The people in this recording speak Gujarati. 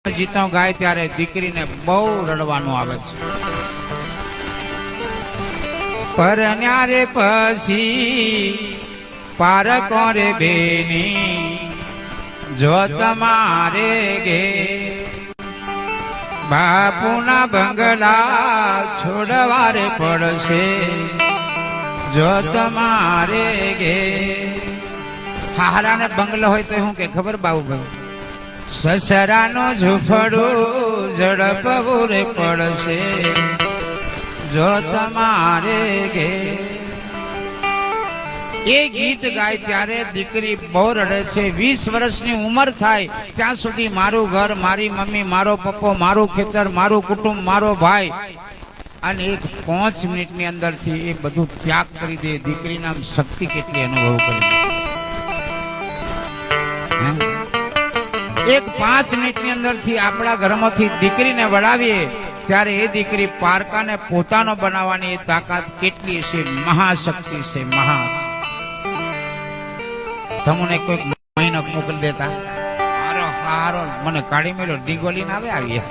ગીતો ગાય ત્યારે દીકરીને બહુ રડવાનું આવે છે. પરણ્યા રે પછી પારકો રે બેની જો તમારે ગે બાપુના બંગલા છોડવા રે પડશે જો તમારે ગે. હારાને બંગલો હોય તો શું કે ખબર બાબુભાઈ? સસરાનું ઝૂંપડું ઝડપવું રે પડશે જો તમારે ગે. એ ગીત ગાય ત્યારે દીકરી બહુ રડે છે. 20 વર્ષની ઉંમર થાય ત્યાં સુધી મારું ઘર, મારી મમ્મી, મારો પપ્પો, મારું ખેતર, મારું કુટુંબ, મારો ભાઈ, અને એક 5 મિનિટની અંદરથી એ બધું ત્યાગ કરી દે. દીકરીના શક્તિ કેટલી અનુભવ કરી. એક 5 મિનિટની અંદરથી આપણા ઘરમાંથી દીકરીને વડાવીએ ત્યારે એ દીકરી પારકાને પોતાનો બનાવવાની તાકાત કેટલી છે. મહાશક્તિ છે. તમને કોઈક મહિનો મોકલી દેતા હારો હારો મને કાઢી મેલો ડીગોલી ના આવે આવી